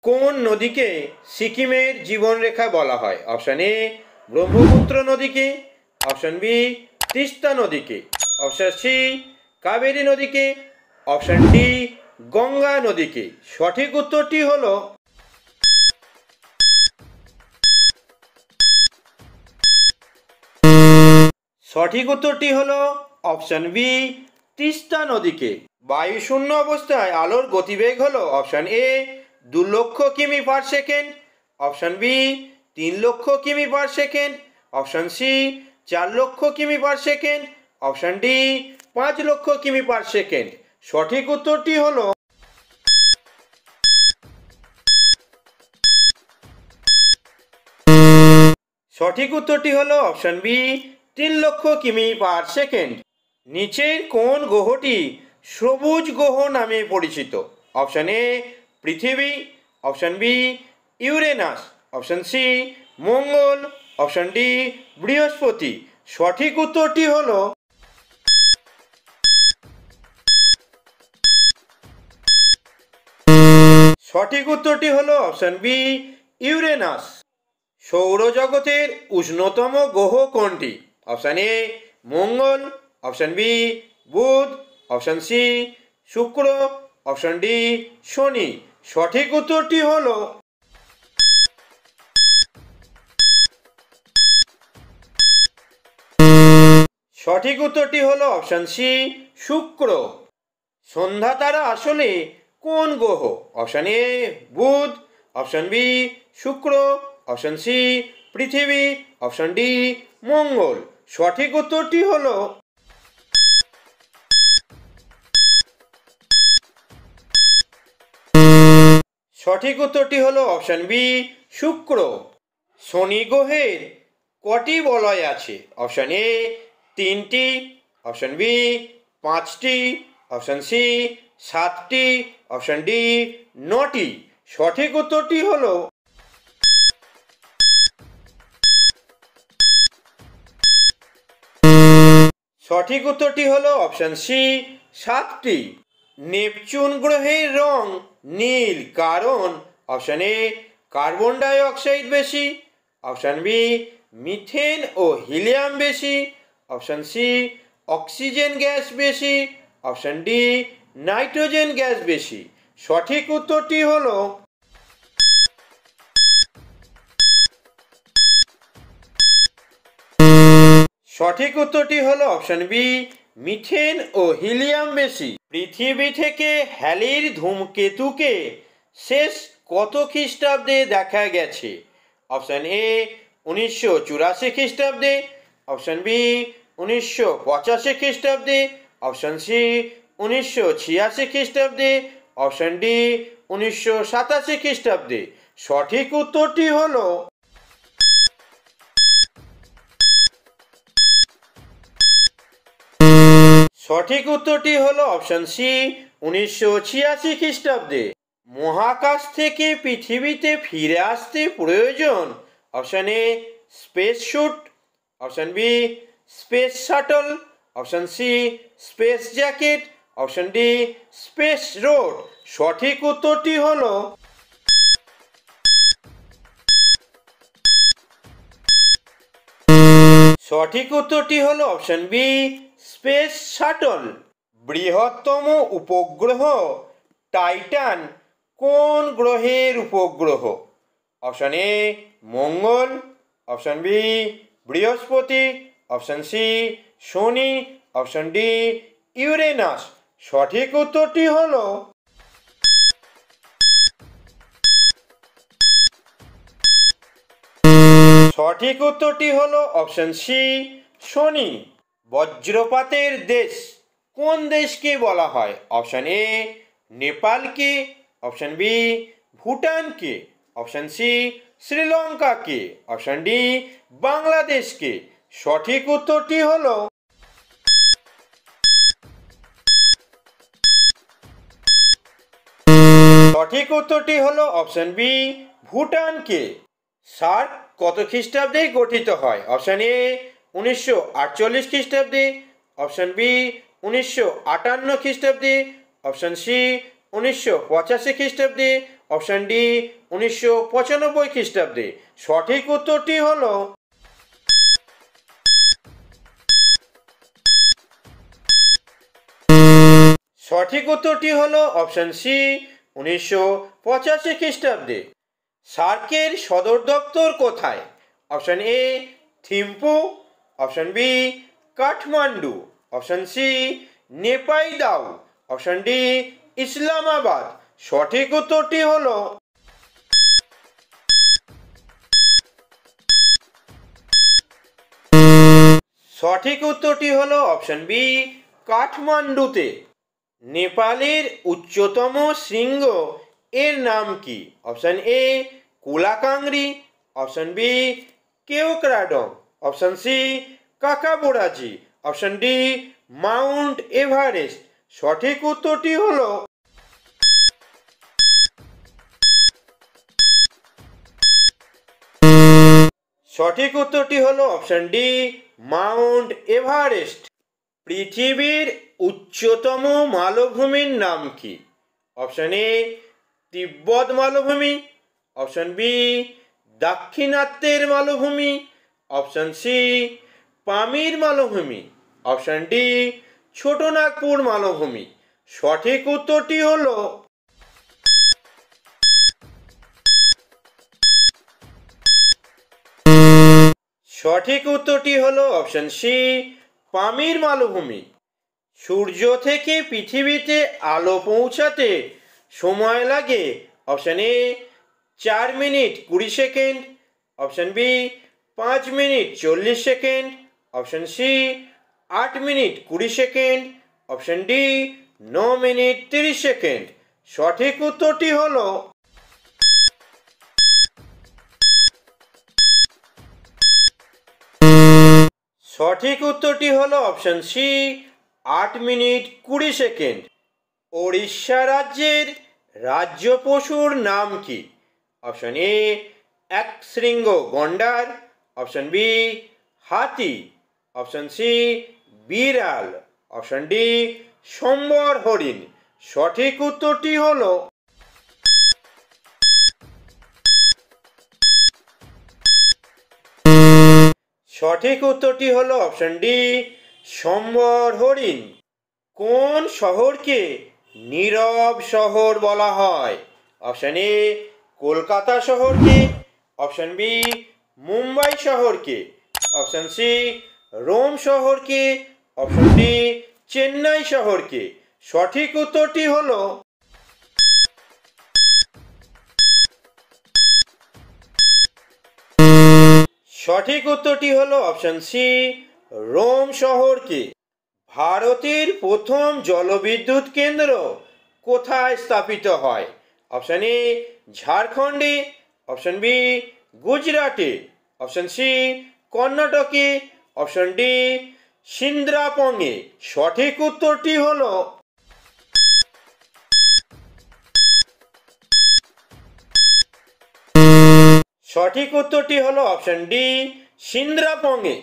কোন নদীকে সিকিমের জীবনরেখা বলা হয়? অপশান এ ব্রহ্মপুত্র নদীকে, অপশান বি তিস্তা নদীকে, অপশান সি কাবেরী নদীকে, অপশান ডি গঙ্গা নদীকে। সঠিক উত্তরটি হলো অপশান বি তিস্তা নদীকে। বায়ু শূন্য অবস্থায় আলোর গতিবেগ হলো অপশান এ 2 লক্ষ কিমি পার সেকেন্ড, অপশান বি 3 লক্ষ কিমি পার সেকেন্ড, অপশান সি 4 লক্ষ কিমি পার সেকেন্ড, অপশান ডি 5 লক্ষ কিমি পার সেকেন্ড। সঠিক উত্তরটি হলো অপশান বি 3 লক্ষ কিমি পার সেকেন্ড। নিচের কোন গ্রহটি সবুজ গ্রহ নামে পরিচিত? অপশান এ পৃথিবী, option B Uranus, option C মঙ্গল, অপশান ডি বৃহস্পতি। সঠিক উত্তরটি হলো অপশান বি ইউরেনাস। সৌরজগতের উষ্ণতম গ্রহ কোনটি? অপশান এ মঙ্গল, অপশান বি বুধ, অপশান সি শুক্র, অপশান ডি শনি। সঠিক উত্তরটি হলো অপশান সি শুক্র। সন্ধ্যা তারা আসলে কোন গ্রহ? অপশান এ বুধ, অপশান বি শুক্র, অপশান সি পৃথিবী, অপশান ডি মঙ্গল। সঠিক উত্তরটি হলো অপশান বি শুক্র। শনি গ্রহের কটি বলয় আছে? অপশান এ 3টি, অপশান বি 5টি, অপশান সি 7টি, অপশান ডি 9টি। সঠিক উত্তরটি হলো অপশান সি 7টি। নেপচুন গ্রহের রং নীল কারণ? Option A carbon dioxide বেশি, অপশান বি মিথেন ও হিলিয়াম বেশি, অপশান সি অক্সিজেন গ্যাস বেশি, অপশান ডি নাইট্রোজেন গ্যাস বেশি। সঠিক উত্তরটি হলো অপশান বি মিথেন ও হিলিয়াম বেশি। পৃথিবী থেকে হ্যালির ধূমকেতুকে শেষ কত খ্রিস্টাব্দে দেখা গেছে? অপশান এ 1984 খ্রিস্টাব্দে, অপশান বি 1985 খ্রিস্টাব্দে, অপশান সি 1986 খ্রিস্টাব্দে, অপশান ডি 1987 খ্রিস্টাব্দে। সঠিক উত্তরটি হলো অপশান সি 1986 খ্রিস্টাব্দে। মহাকাশ থেকে পৃথিবীতে ফিরে আসতে প্রয়োজন? Option A space suit, option B space shuttle, option C space jacket, option D space road. সঠিক উত্তরটি হলো অপশান বি স্পেস শাটল। বৃহত্তম উপগ্রহ টাইটান কোন গ্রহের উপগ্রহ? অপশান এ মঙ্গল, অপশান বি বৃহস্পতি, অপশান সি শনি, অপশান ডি ইউরেনাস। সঠিক উত্তরটি হলো অপশান সি শনি। বজ্রপাতের দেশ কোন দেশকে বলা হয়? অপশান এ নেপালকে, অপশান বি ভুটানকে, অপশান সি শ্রীলঙ্কাকে, অপশান ডি বাংলাদেশকে। সঠিক উত্তরটি হলো অপশান বি ভুটানকে। সার্ক কত খ্রিস্টাব্দে গঠিত হয়? অপশান এ 1948 খ্রিস্টাব্দে, অপশান বি 1958 খ্রিস্টাব্দে, অপশান সি 1985 খ্রিস্টাব্দে, অপশন ডি 1995 খ্রিস্টাব্দে। সঠিক উত্তরটি হলো অপশন সি 1985 খ্রিস্টাব্দে। সার্কের সদর দপ্তর কোথায়? Option A Thimphu, option B Kathmandu, option C Naypyidaw, option D Islamabad. সঠিক উত্তরটি হলো অপশন বি কাঠমান্ডুতে। নেপালের উচ্চতম শৃঙ্গ এর নাম কি? Option A Kulakangri, option B Keokradong, option C Hkakabo Razi, option D Mount Everest. সঠিক উত্তরটি হলো অপশন ডি মাউন্ট এভারেস্ট। পৃথিবীর উচ্চতম মালভূমির নাম কি? অপশন এ তিব্বত মালভূমি, অপশন বি দাক্ষিণাত্যের মালভূমি, অপশন সি পামির মালভূমি, অপশন ডি ছোটনাগপুর মালভূমি। সঠিক উত্তরটি হলো অপশন সি পামির মালভূমি। সূর্য থেকে পৃথিবীতে আলো পৌঁছাতে সময় লাগে option A 4 minute 20 second, option B 5 minute 40 second, option C 8 minute 20 second, option D 9 minute 30 second. সঠিক উত্তরটি হলো option C 8 minute 20 second. Odisha রাজ্যের রাজ্য পশুর নাম কি? অপশন এ একশৃঙ্গ গন্ডার, অপশন বি হাতি, অপশন সি বিড়াল, অপশন ডি সম্বর হরিণ। সঠিক উত্তরটি হলো অপশন ডি সম্বর হরিণ। কোন শহরকে নীরব শহর বলা হয়? অপশন এ কলকাতা শহরকে, অপশন বি মুম্বাই শহরকে, অপশন সি রোম শহরকে, অপশন ডি চেন্নাই শহরকে। সঠিক উত্তরটি হলো অপশন সি রোম শহরকে। ভারতের প্রথম জলবিদ্যুৎ কেন্দ্র কোথায় স্থাপিত হয়? অপশন এ ঝাড়খণ্ডে, অপশন বি গুজরাটে, অপশন সি কর্ণাটকে, অপশন ডি সিন্দ্রাপংয়ে। সঠিক উত্তরটি হলো অপশন ডি সিন্দ্রাপংয়ে।